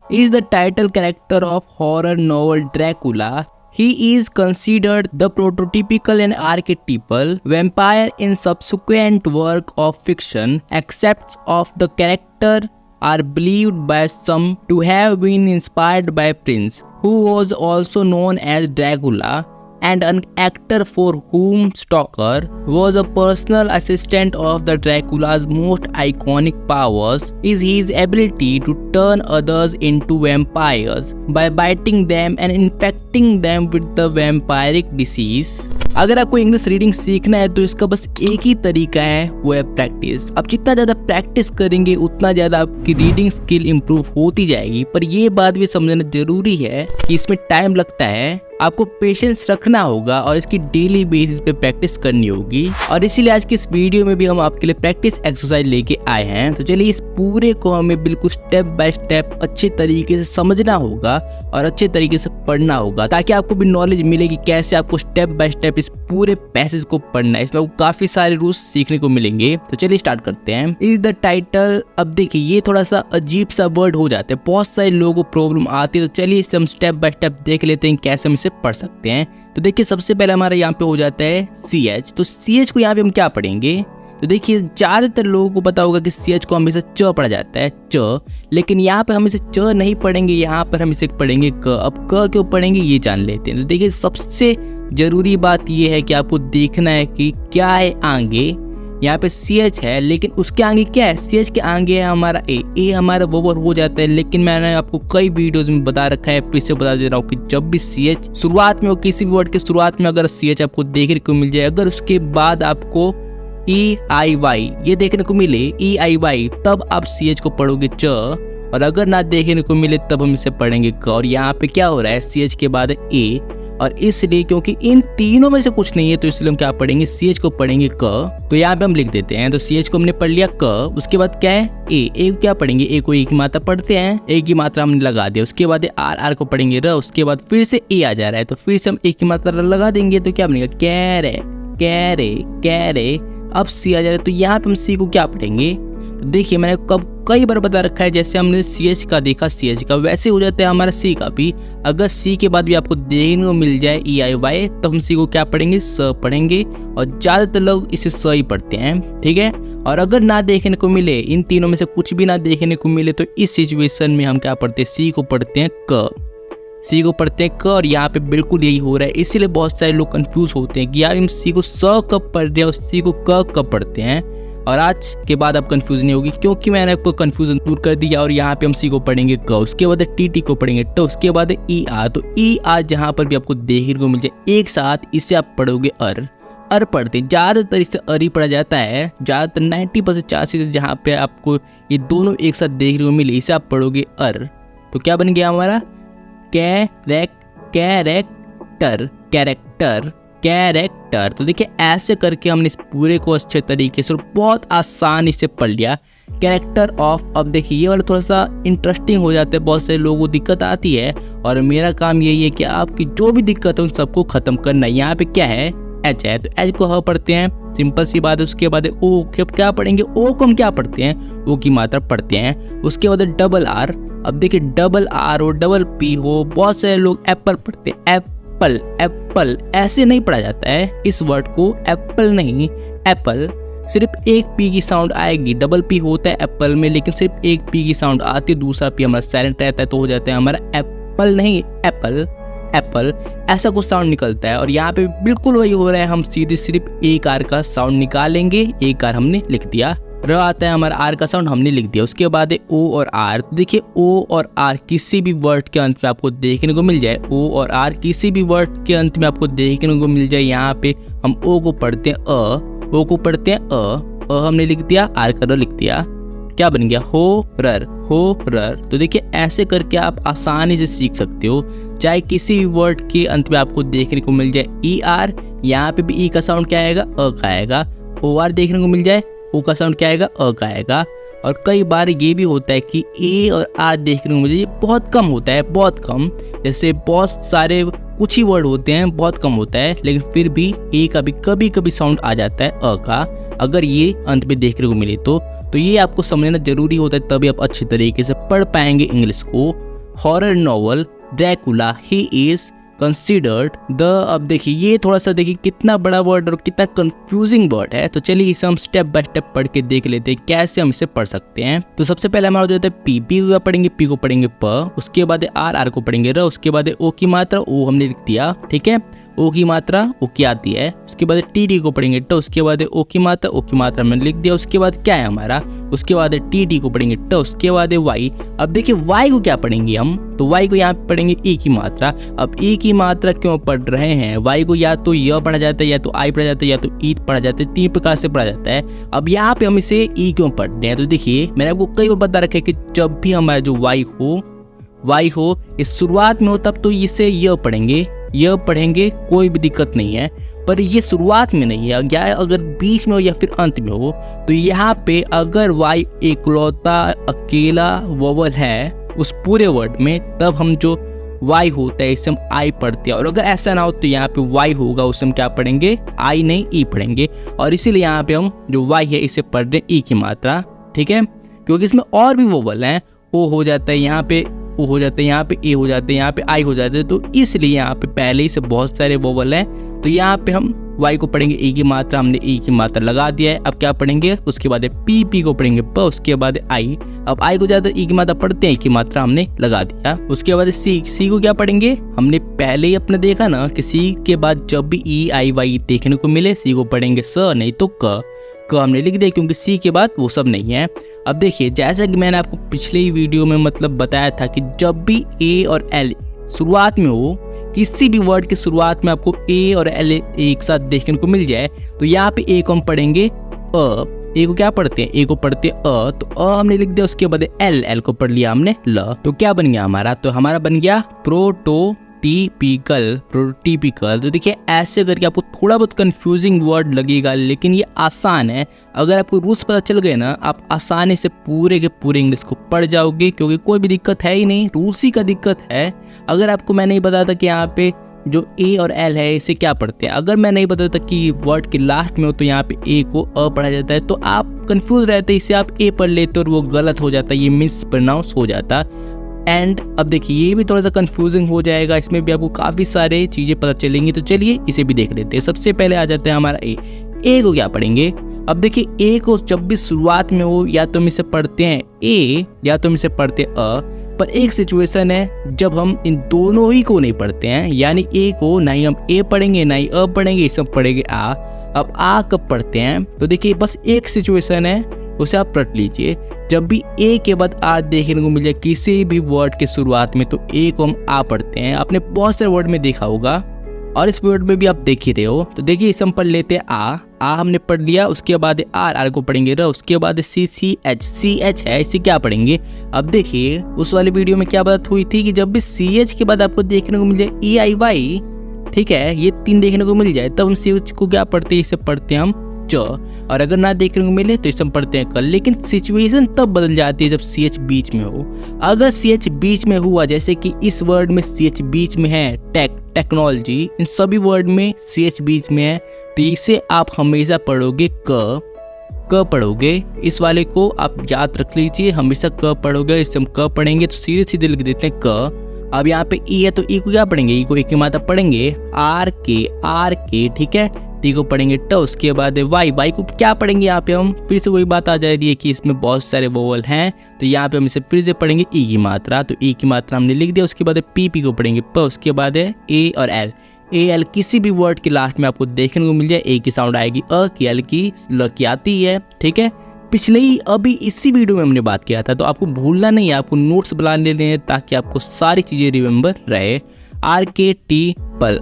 is the title character of horror novel Dracula. He is considered the prototypical and archetypal vampire in subsequent work of fiction, except of the character are believed by some to have been inspired by Prince, who was also known as Dracula, and an actor for whom Stoker was a personal assistant of the Dracula's most iconic powers is his ability to turn others into vampires by biting them and infecting them with the vampiric disease. अगर आपको English reading सीखना है तो इसका बस एक ही तरीका है, वो है प्रैक्टिस। आप जितना ज़्यादा प्रैक्टिस करेंगे उतना ज़्यादा आपकी रीडिंग स्किल इम्प्रूव होती जाएगी। पर ये बात भी समझना जरूरी है कि इसमें टाइम लगता है, आपको पेशेंस रखना होगा और इसकी डेली बेसिस पे प्रैक्टिस करनी होगी। और इसीलिए आज की इस वीडियो में भी हम आपके लिए प्रैक्टिस एक्सरसाइज लेके आए हैं। तो चलिए इस पूरे को हमें बिल्कुल स्टेप बाय स्टेप अच्छे तरीके से समझना होगा और अच्छे तरीके से पढ़ना होगा, ताकि आपको भी नॉलेज मिलेगी कैसे आपको स्टेप बाय स्टेप इस पूरे पैसेज को पढ़ना है। इसमें आपको काफी सारे रूल्स सीखने को मिलेंगे। तो चलिए स्टार्ट करते हैं। Is the title. अब देखिए ये थोड़ा सा अजीब सा वर्ड हो जाता है, बहुत सारे लोगों को प्रॉब्लम आती है। तो चलिए इसे हम स्टेप बाय स्टेप देख लेते हैं कैसे हम इसे पढ़ सकते हैं। तो देखिए सबसे पहले हमारा यहाँ पे हो जाता है CH। तो CH को यहाँ पे हम क्या पढ़ेंगे? तो देखिए ज्यादातर लोगों को पता होगा कि CH को हमेशा च पढ़ा जाता है, च, लेकिन यहाँ पे हम इसे च नहीं पढ़ेंगे, यहाँ पर हम इसे पढ़ेंगे क। अब क क्यों पढ़ेंगे ये जान लेते हैं। तो देखिए सबसे जरूरी बात ये है कि आपको देखना है कि क्या है आगे। यहाँ पे CH है लेकिन उसके आगे क्या है? CH के आगे है हमारा A हमारा वोवल हो जाता है। लेकिन मैंने आपको कई वीडियोस में बता रखा है, फिर से बता दे रहा हूँ कि जब भी CH शुरुआत में हो, किसी भी वर्ड के शुरुआत में अगर CH आपको देखने को मिल जाए, अगर उसके बाद आपको EIY ये देखने को मिले, EIY, तब आप CH को पढ़ोगे च, और अगर ना देखने को मिले तब हम इसे पढ़ेंगे क। और यहाँ पे क्या हो रहा है? CH के बाद A, और इसलिए क्योंकि इन तीनों में से कुछ नहीं है तो इसलिए हम क्या पढ़ेंगे? CH को पढ़ेंगे क। तो यहाँ पे हम लिख देते हैं। तो CH को हमने पढ़ लिया क, उसके बाद क्या है? A को क्या पढ़ेंगे? A को एक की मात्रा पढ़ते हैं, एक की मात्रा हमने लगा दिया। उसके बाद R को पढ़ेंगे र, उसके बाद फिर से A आ जा रहा है तो फिर से हम एक की मात्रा लगा देंगे। तो क्या बनेगा? कैरे कैरे कैरे। अब C आ जा रहा है तो यहाँ पे हम C को क्या पढ़ेंगे? तो देखिए मैंने कई बार बता रखा है, जैसे हमने CH का देखा CH का, वैसे हो जाता है हमारा C का भी। अगर C के बाद भी आपको देखने को मिल जाए EIY तब हम C को क्या पढ़ेंगे? स पढ़ेंगे, और ज्यादातर लोग इसे स ही पढ़ते हैं, ठीक है। और अगर ना देखने को मिले, इन तीनों में से कुछ भी ना देखने को मिले, तो इस सिचुएशन में हम क्या पढ़ते हैं? C को पढ़ते हैं क, C को पढ़ते हैं क। और यहाँ पे बिल्कुल यही हो रहा है, इसीलिए बहुत सारे लोग कंफ्यूज होते हैं कि यार हम C को स कब पढ़ रहे हैं और C को क कब पढ़ते हैं। और आज के बाद आप कंफ्यूज नहीं होगी, क्योंकि मैंने आपको कंफ्यूजन दूर कर दिया। और यहाँ पे हम C को पढ़ेंगे क, उसके बाद TT को पढ़ेंगे ट, उसके बाद ER। तो ER जहाँ पर भी आपको देखने को मिल जाए एक साथ, इसे आप पढ़ोगे अर पढ़ते हैं। ज्यादातर इसे अर ही पढ़ा जाता है, ज्यादातर 90% चांसेस जहाँ पे आपको ये दोनों एक साथ देखने को मिले, इसे आप पढ़ोगे अर। तो क्या बन गया हमारा? कैरेक्टर। तो देखिए ऐसे करके हमने इस पूरे को अच्छे तरीके से और बहुत आसानी से पढ़ लिया, कैरेक्टर ऑफ। अब देखिए ये वाला थोड़ा सा इंटरेस्टिंग हो जाता है, बहुत सारे लोगों को दिक्कत आती है, और मेरा काम यही है कि आपकी जो भी दिक्कत है उन सबको खत्म करना है। यहाँ पे क्या है? H है, तो H को ह पढ़ते हैं, सिंपल सी बात है। उसके बाद O क्या पढ़ेंगे? O को हम क्या पढ़ते हैं? O की मात्रा पढ़ते हैं। उसके बाद डबल R। अब देखिए डबल R हो, डबल P हो, बहुत सारे लोग एप्पल पढ़ते हैं, एप्पल ऐसे नहीं पढ़ा जाता है इस वर्ड को, एप्पल नहीं, एप्पल। सिर्फ एक P की साउंड आएगी, डबल P होता है एप्पल में, लेकिन सिर्फ एक P की साउंड आती है, दूसरा P हमारा साइलेंट रहता है, तो हो जाता है हमारा एप्पल नहीं एप्पल। ऐसा कुछ साउंड निकलता है। और यहाँ पे बिल्कुल वही हो रहा है, हम सीधे सिर्फ एक R का साउंड निकालेंगे, एक R हमने लिख दिया। र आता है हमारा R का साउंड हमने लिख दिया। उसके बाद है O और R। तो देखिए O और R किसी भी वर्ड के अंत में आपको देखने को मिल जाए, O और R किसी भी वर्ड के अंत में आपको देखने को मिल जाए। यहाँ पे हम O को पढ़ते हैं O को पढ़ते हैं अ हमने लिख दिया, R का र लिख दिया। क्या बन गया? होरर। तो देखिए ऐसे करके आप आसानी से सीख सकते हो, चाहे किसी भी वर्ड के अंत में आपको देखने को मिल जाए ER, यहाँ पे भी E का साउंड क्या आएगा? अ का आएगा। OR देखने को मिल जाए, O का साउंड क्या आएगा? अ का आएगा। और कई बार ये भी होता है कि A और R देखने को मिल जाए, ये बहुत कम होता है, बहुत कम। जैसे बहुत सारे कुछ ही वर्ड होते हैं, बहुत कम होता है, लेकिन फिर भी A का भी कभी कभी साउंड आ जाता है अ का, अगर ये अंत में देखने को मिले तो ये आपको समझना जरूरी होता है, तभी आप अच्छी तरीके से पढ़ पाएंगे इंग्लिश को। Horror novel Dracula he is considered the. अब देखिए ये थोड़ा सा देखिए कितना बड़ा वर्ड और कितना कंफ्यूजिंग वर्ड है। तो चलिए इसे हम स्टेप बाय स्टेप पढ़ के देख लेते हैं कैसे हम इसे पढ़ सकते हैं। तो सबसे पहले हमारा जो होता है पी, पी को पढ़ेंगे, पी को पढ़ेंगे प, उसके बाद आर, आर को पढ़ेंगे र, उसके बाद ओ की मात्रा, ओ हमने लिख दिया, ठीक है, ओ की मात्रा ओ की आती है, उसके बाद टी, टी को पढ़ेंगे ट, उसके बाद ओ की मात्रा, ओ की मात्रा मैंने लिख दिया, उसके बाद क्या है हमारा, उसके बाद टी, टी को पढ़ेंगे ट, उसके बाद वाई। अब देखिए वाई को क्या पढ़ेंगे हम, तो वाई को यहाँ पे पढ़ेंगे ई की मात्रा। अब ई की मात्रा क्यों पढ़ रहे हैं, वाई को या तो य पढ़ा जाता है, या तो आई पढ़ा जाता है, या तो ई पढ़ा जाता है, 3 प्रकार से पढ़ा जाता है। अब यहाँ पे हम इसे ई क्यों पढ़ रहे हैं, तो देखिए मैंने आपको कई बार बता रखा है कि जब भी हमारा जो वाई हो इस शुरुआत में हो तब तो इसे य पढ़ेंगे, कोई भी दिक्कत नहीं है। पर ये शुरुआत में नहीं है, या अगर बीच में हो या फिर अंत में हो, तो यहाँ पे अगर वाई इकलौता अकेला वोवल है उस पूरे वर्ड में, तब हम जो वाई होता है इसे हम आई पढ़ते हैं। और अगर ऐसा ना हो तो यहाँ पे वाई होगा उसे हम क्या पढ़ेंगे, आई नहीं ई पढ़ेंगे। और इसीलिए यहाँ पे हम जो वाई है इसे पढ़ रहे हैं ई की मात्रा, ठीक है, क्योंकि इसमें और भी वोवल हैं, ओ हो जाता है यहाँ पे, ओ हो जाता है यहाँ पे, ए हो जाता है यहाँ पे, आई हो जाता है, तो इसलिए यहाँ पे पहले ही से बहुत सारे वोवल हैं। तो यहाँ पे हम वाई को पढ़ेंगे ई की मात्रा, हमने ई की मात्रा लगा दिया है। अब क्या पढ़ेंगे, उसके बाद पी, पी को पढ़ेंगे प, उसके बाद आई। अब आई को ज्यादा ई की मात्रा पढ़ते हैं, ई की मात्रा हमने लगा दिया। उसके बाद सी, सी को क्या पढ़ेंगे, हमने पहले ही अपने देखा ना कि सी के बाद जब भी ई आई वाई देखने को मिले, सी को पढ़ेंगे स, नहीं तो क हमने लिख दिया, क्योंकि सी के बाद वो सब नहीं है। अब देखिए जैसा कि मैंने आपको पिछले ही वीडियो में मतलब बताया था कि जब भी ए और एल शुरुआत में हो, किसी भी वर्ड के शुरुआत में आपको ए और एल एक साथ देखने को मिल जाए, तो यहाँ पे ए को हम पढ़ेंगे अ, ए को क्या पढ़ते हैं, ए को पढ़ते हैं अ, तो अ हमने लिख दिया, उसके बाद एल, एल को पढ़ लिया हमने ल। तो क्या बन गया हमारा, तो हमारा बन गया प्रोटोटिपिकल। तो देखिए ऐसे करके आपको थोड़ा बहुत कंफ्यूजिंग वर्ड लगेगा, लेकिन ये आसान है। अगर आपको रूल्स पता चल गए ना, आप आसानी से पूरे के पूरे इंग्लिश को पढ़ जाओगे, क्योंकि कोई भी दिक्कत है ही नहीं, रूल्स ही का दिक्कत है। अगर आपको मैं नहीं बताता कि यहाँ पे जो ए और एल है इसे क्या पढ़ते हैं, अगर मैं नहीं बताता कि वर्ड के लास्ट में हो तो यहाँ पे ए को अ पढ़ा जाता है, तो आप कंफ्यूज रहते, इसे आप ए पढ़ लेते और वो गलत हो जाता, ये मिस प्रोनाउंस हो जाता। एंड अब देखिए ये भी थोड़ा सा कंफ्यूजिंग हो जाएगा, इसमें भी आपको काफ़ी सारे चीज़ें पता चलेंगी। तो चलिए इसे भी देख लेते हैं। सबसे पहले आ जाता है हमारा ए को क्या पढ़ेंगे। अब देखिए ए को जब भी शुरुआत में हो, या तो हम इसे पढ़ते हैं ए, या तो हम इसे पढ़ते हैं अ। पर एक सिचुएशन है जब हम इन दोनों ही को नहीं पढ़ते हैं, यानी ए को ना ही हम ए पढ़ेंगे ना ही अ पढ़ेंगे, इसे पढ़ेंगे आ। अब आ कब पढ़ते हैं, तो देखिए बस एक सिचुएशन है, उसे आप पढ़ लीजिए। जब भी ए के बाद आ देखने को मिल जाए किसी भी वर्ड के शुरुआत में, तो ए को हम आ पढ़ते हैं। आपने बहुत सारे वर्ड में देखा होगा और इस वर्ड में भी आप देख ही रहे हो। तो देखिए इसे हम पढ़ लेते हैं आ हमने पढ़ लिया, उसके बाद आर, आर को पढ़ेंगे र, उसके बाद सी, सी एच है, इसे क्या पढ़ेंगे। अब देखिए उस वाले वीडियो में क्या बात हुई थी कि जब भी सी एच के बाद आपको देखने को मिल जाए ई आई वाई, ठीक है, ये 3 देखने को मिल जाए, तब हम सी एच को क्या पढ़ते हैं, इसे पढ़ते हैं हम च। और अगर ना देखने को मिले तो इसे हम पढ़ते हैं कल। लेकिन सिचुएशन तब बदल जाती है जब सी एच बीच में हो। अगर सी एच बीच में हुआ, जैसे कि इस वर्ड में सी एच बीच में है, टेक्नोलॉजी, इन सभी वर्ड में सी एच बीच में है, तो इसे आप हमेशा पढ़ोगे क पढ़ोगे। इस वाले को आप याद रख लीजिए, हमेशा क पढ़ोगे, इसे हम क पढ़ेंगे तो सीधे सीधे लिख देते हैं क। अब यहाँ पे ई है तो ई को क्या पढ़ेंगे, ई को ई की मात्रा पढ़ेंगे आर के, ठीक है, टी को पढ़ेंगे ट, उसके बाद वाई को क्या पढ़ेंगे, यहाँ पे हम फिर से वही बात आ जाएगी कि इसमें बहुत सारे वोवल हैं, तो यहाँ पे हम इसे फिर से पढ़ेंगे ई की मात्रा। तो ई की मात्रा हमने लिख दिया, उसके बाद पी को पढ़ेंगे प, उसके बाद ए और एल किसी भी वर्ड के लास्ट में आपको देखने को मिल जाए, ए की साउंड आएगी अ की, एल की, ल की आती है, ठीक है। पिछले ही अभी इसी वीडियो में हमने बात किया था, तो आपको भूलना नहीं है, आपको नोट्स बना लेने हैं ताकि आपको सारी चीज़ें रिमेंबर रहे। आर्केटिपल,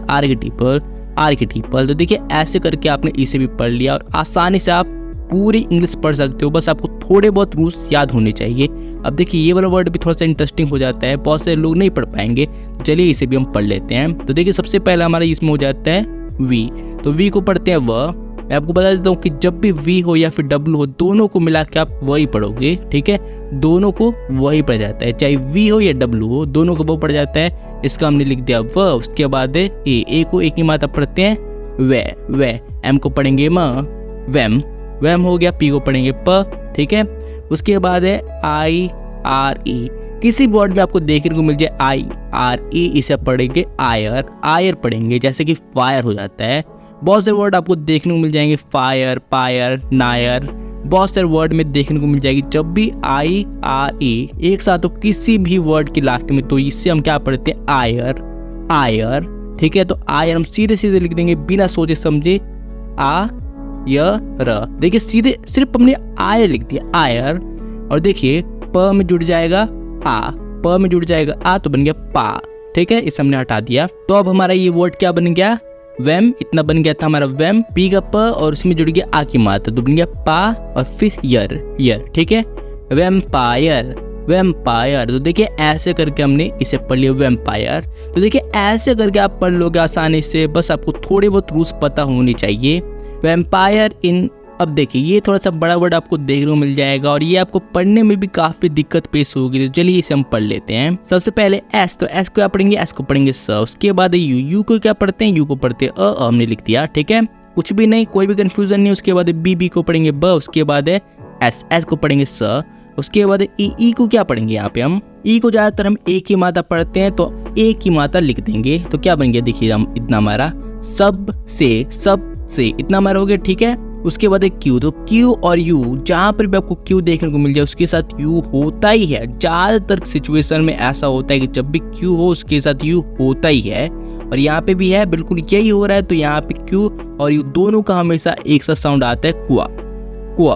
तो देखिए ऐसे करके आपने इसे भी पढ़ लिया और आसानी से आप पूरी इंग्लिश पढ़ सकते हो, बस आपको थोड़े बहुत रूल्स याद होने चाहिए। अब देखिए ये वाला वर्ड भी थोड़ा सा इंटरेस्टिंग हो जाता है, बहुत सारे लोग नहीं पढ़ पाएंगे, तो चलिए इसे भी हम पढ़ लेते हैं। तो देखिए सबसे पहले हमारा इसमें हो जाता है वी, तो वी को पढ़ते हैं व। मैं आपको बता देता हूँ कि जब भी वी हो या फिर डब्ल्यू हो, दोनों को मिला के आप वही पढ़ोगे, ठीक है, दोनों को वही पढ़ जाता है, चाहे वी हो या डब्ल्यू हो, दोनों को वो पढ़ जाता है। इसका हमने लिख दिया व, उसके बाद ए को एक ही मात्रा पढ़ते हैं वे, एम को पढ़ेंगे म, वैम हो गया, पी को पढ़ेंगे प, ठीक है। उसके बाद है आई आर ई, किसी वर्ड में आपको देखने को मिल जाए आई आर ई, इसे पढ़ेंगे आयर, आयर पढ़ेंगे, जैसे कि फायर हो जाता है। बहुत से वर्ड आपको देखने को मिल जाएंगे फायर, पायर, नायर, बहुत सारे वर्ड में देखने को मिल जाएगी जब भी आई आर ई एक साथ हो किसी भी वर्ड के लास्ट में, तो इससे हम क्या पढ़ते हैं आयर, आयर। ठीक है, तो आयर हम सीधे सीधे लिख देंगे बिना सोचे समझे, आ य र। देखिए सीधे सिर्फ हमने आयर लिख दिया आयर, और देखिए प में जुड़ जाएगा आ, प में जुड़ जाएगा आ, तो बन गया पा। ठीक है, इसे हमने हटा दिया। तो अब हमारा ये वर्ड क्या बन गया, वेम। इतना बन गया था हमारा वेम, पी का प और उसमें जुड़ गया आ की मात्रा, तो बन गया पा और फिर यर, यर। ठीक है, वेम्पायर, वेम्पायर। तो देखिए ऐसे करके हमने इसे पढ़ लिया वेम्पायर। तो देखिए ऐसे करके आप पढ़ लोगे आसानी से, बस आपको थोड़े बहुत रूल्स पता होनी चाहिए। वेम्पायर इन, अब देखिए ये थोड़ा सा बड़ा वर्ड आपको देखने को मिल जाएगा और ये आपको पढ़ने में भी काफी दिक्कत पेश होगी, तो चलिए इसे हम पढ़ लेते हैं। सबसे पहले एस, तो एस को क्या पढ़ेंगे, एस को पढ़ेंगे स। उसके बाद यू, यू को क्या पढ़ते हैं, यू को पढ़ते हैं अ, हमने लिख दिया। ठीक है, कुछ भी नहीं, कोई भी कंफ्यूजन नहीं। उसके बाद बी, बी को पढ़ेंगे ब। उसके बाद है एस, एस को पढ़ेंगे स। उसके बाद ई, ई को क्या पढ़ेंगे, यहाँ पे हम ई को ज्यादातर हम एक ही मात्रा पढ़ते हैं, तो एक ही मात्रा लिख देंगे। तो क्या बन गया, देखिए हम इतना हमारा सब से इतना हमारा हो गया। ठीक है, उसके बाद एक क्यू, तो क्यू और यू, जहां पर भी आपको क्यू देखने को मिल जाए उसके साथ यू होता ही है। ज्यादातर सिचुएशन में ऐसा होता है कि जब भी क्यू हो उसके साथ यू होता ही है, और यहाँ पे भी है, बिल्कुल यही हो रहा है। तो यहाँ पे क्यू और यू दोनों का हमेशा एक साथ साउंड आता है, कुआ, कुआ,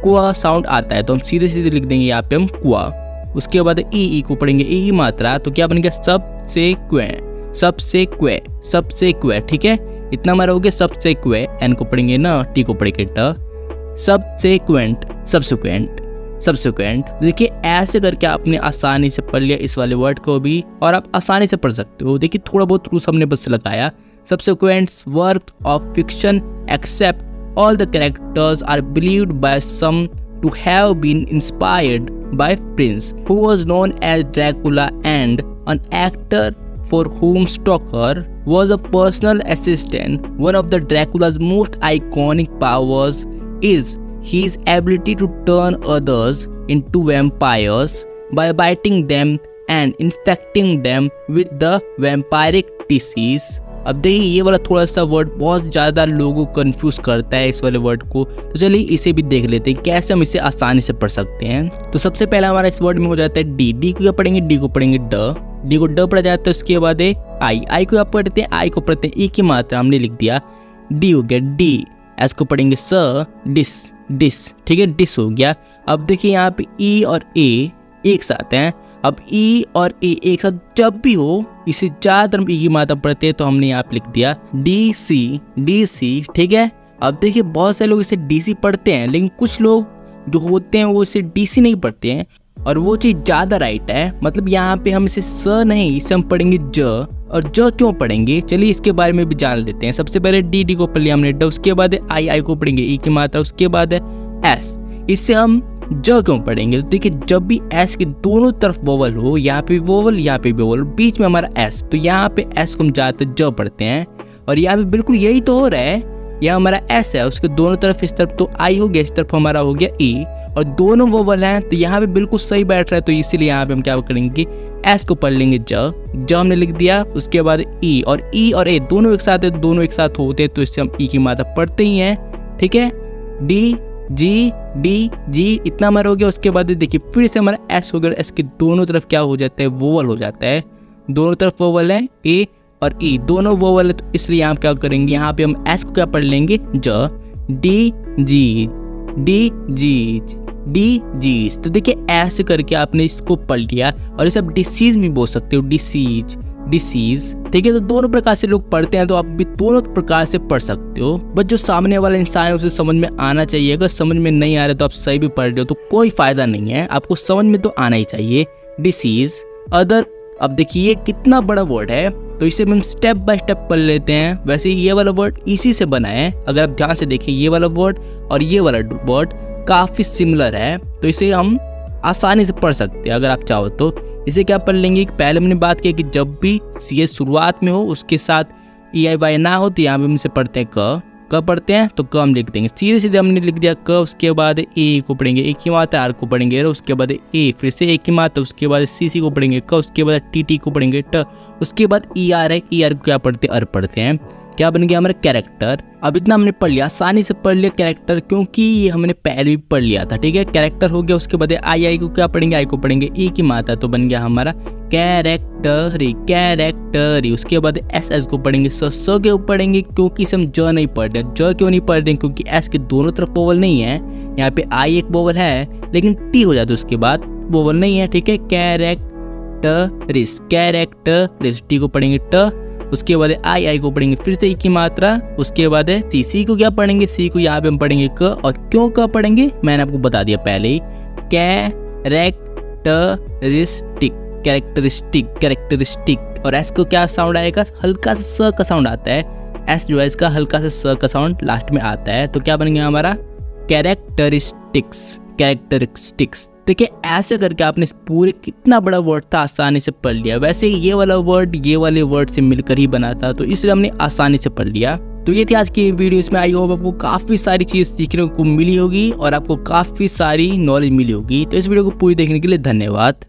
कुआ साउंड आता है, तो हम सीधे सीधे लिख देंगे यहाँ पे हम कुआ। उसके बाद ई को पढ़ेंगे ई मात्रा, तो क्या बनेगा सब से क्वे, सब से क्वे, सब से क्वे। ठीक है, इतना हमारा हो गया सब से क्वे। एन को पढ़ेंगे न, टी को पढ़ेंगे ट, सब से क्वेंट, सब्सिक्वेंट, सब्सिक्वेंट। देखिए ऐसे करके आपने आसानी से पढ़ लिया इस वाले वर्ड को भी, और आप आसानी से पढ़ सकते हो। देखिए थोड़ा बहुत रूल्स हमने बस लगाया। Subsequents work of fiction except all the characters are believed by some to have been inspired by Prince, who was known as Dracula, and an actor for whom Stoker was a personal assistant. One of the Dracula's most iconic powers is his ability to turn others into vampires by biting them and infecting them with the vampiric disease. अब देखिए ये वाला थोड़ा सा word बहुत ज़्यादा लोगों को कंफ्यूज करता है इस वाले वर्ड को, तो चलिए इसे भी देख लेते हैं कैसे हम इसे आसानी से पढ़ सकते हैं। तो सबसे पहला हमारा इस वर्ड में हो जाता है डी, डी को क्या पढ़ेंगे, डी को पढ़ेंगे ड, डी को ड पढ़ा जाता है। उसके बाद है आई, आई को आप पढ़ते हैं, आई को पढ़ते हैं ई की मात्रा हमने लिख दिया, डी हो गया डी। एस को पढ़ेंगे स, डिस, डिस। ठीक है, डिस हो गया। अब देखिए यहाँ पे ई और ए एक साथ हैं। अब ई और ए एक साथ जब भी हो, इसे ज्यादातर हम ई की मात्रा पढ़ते हैं, तो हमने यहाँ पे लिख दिया डी सी, डी सी। ठीक है, अब देखिए बहुत सारे लोग इसे डी सी पढ़ते हैं, लेकिन कुछ लोग जो होते हैं वो इसे डी सी नहीं पढ़ते हैं, और वो चीज़ ज़्यादा राइट है। मतलब यहाँ पे हम इसे स नहीं, इसे हम पढ़ेंगे ज। और ज क्यों पढ़ेंगे, चलिए इसके बारे में भी जान लेते हैं। सबसे पहले डी, डी को पढ़ लिया हमने ड। उसके बाद आई, आई को पढ़ेंगे ई की मात्रा। उसके बाद है एस, इससे हम ज क्यों पढ़ेंगे, तो देखिए जब भी एस के दोनों तरफ वोवल हो, यहाँ पे वोवल, यहाँ पे वोवल, बीच में हमारा एस, तो यहाँ पे एस को हम ज्यादातर ज पढ़ते हैं। और यहाँ पे बिल्कुल यही तो हो रहा है, यहाँ हमारा एस है, उसके दोनों तरफ इस तरफ तो आई हो गया, इस तरफ हमारा हो गया ई, और दोनों वोवल हैं, तो यहाँ पे बिल्कुल सही बैठ रहा है। तो इसीलिए यहाँ पे हम क्या करेंगे, एस को पढ़ लेंगे ज हमने लिख दिया। उसके बाद ई, और ई और ए दोनों एक साथ है, दोनों एक साथ होते हैं, तो इससे हम ई की मात्रा पढ़ते ही हैं। ठीक है, डी जी, डी जी, इतना हमारा हो गया। उसके बाद देखिए फिर से हमारा एस हो गया, एस के दोनों तरफ क्या हो जाता है, वोवल हो जाता है। दोनों तरफ वोवल है, ए और ई दोनों वोवल है, तो इसलिए यहाँ क्या करेंगे, यहाँ पे हम एस को क्या पढ़ लेंगे ज, D G, D G, D Gs. तो देखिए ऐसे करके आपने इसको पढ़ लिया, और इसे आप डिसीज भी बोल सकते हो, डिसीज, डिसीज। ठीक है, तो दोनों प्रकार से लोग पढ़ते हैं, तो आप भी दोनों प्रकार से पढ़ सकते हो। बस जो सामने वाला इंसान है उसे समझ में आना चाहिए। अगर समझ में नहीं आ रहा तो आप सही भी पढ़ रहे हो तो कोई फायदा नहीं है, आपको समझ में तो आना ही चाहिए। Disease, other. अब देखिए ये कितना बड़ा वर्ड है, तो इसे हम स्टेप बाय स्टेप पढ़ लेते हैं। वैसे ये वाला वर्ड इसी से बना है, अगर आप ध्यान से देखिए ये वाला वर्ड और ये वाला वर्ड काफी सिमिलर है, तो इसे हम आसानी से पढ़ सकते हैं अगर आप चाहो तो। इसे क्या पढ़ लेंगे, पहले हमने बात की कि जब भी सी शुरुआत में हो उसके साथ ई आई वाई ना हो, तो यहाँ पे हम इसे पढ़ते हैं क। क पढ़ते हैं तो क हम लिख देंगे, सीधे सीधे हमने लिख दिया क, उसके बाद ए को पढ़ेंगे, एक ही मात्रा, आर को पढ़ेंगे र, उसके बाद ए, फिर से एक ही मात्रा, उसके बाद सी को पढ़ेंगे क, उसके बाद टी को पढ़ेंगे ट, उसके बाद ई आर है, ई आर को क्या पढ़ते हैं, अर पढ़ते हैं। क्या बन गया हमारा कैरेक्टर। अब इतना हमने पढ़ लिया, आसानी से पढ़ लिया कैरेक्टर, क्योंकि ये हमने पहले भी पढ़ लिया था, ठीक है। कैरेक्टर हो गया, उसके बाद आई को क्या पढ़ेंगे, आई को पढ़ेंगे ए की मात्रा, तो बन गया हमारा कैरेक्टरी, कैरेक्टरी। उसके बाद एस को पढ़ेंगे, स के ऊपर पढ़ेंगे, क्योंकि इसे हम ज नहीं पढ़ रहे। ज क्यों नहीं पढ़ रहे, क्योंकि एस के दोनों तरफ वोवल नहीं है, यहाँ पे आई एक वोवल है लेकिन टी हो जाता है उसके बाद, वोवल नहीं है, ठीक है। कैरेक्टरिस, कैरेक्टरिस, टी को पढ़ेंगे ट, उसके बाद आई को पढ़ेंगे फिर से एक की मात्रा, उसके बाद सी को क्या पढ़ेंगे, सी को यहाँ पे हम पढ़ेंगे क, और क्यों क पढ़ेंगे मैंने आपको बता दिया पहले ही, कैरेक्टरिस्टिक, कैरेक्टरिस्टिक, कैरेक्टरिस्टिक। और एस को क्या साउंड आएगा, हल्का सा स का साउंड आता है, एस जो है इसका हल्का सा स का साउंड लास्ट में आता है, तो क्या बन गया हमारा कैरेक्टरिस्टिक्स, कैरेक्टरिस्टिक्स। देखिए ऐसे करके आपने पूरे कितना बड़ा वर्ड था आसानी से पढ़ लिया। वैसे ये वाला वर्ड ये वाले वर्ड से मिलकर ही बना था, तो इसलिए हमने आसानी से पढ़ लिया। तो ये थी आज की वीडियो, इसमें आई होप आपको काफ़ी सारी चीज़ सीखने को मिली होगी और आपको काफ़ी सारी नॉलेज मिली होगी। तो इस वीडियो को पूरी देखने के लिए धन्यवाद।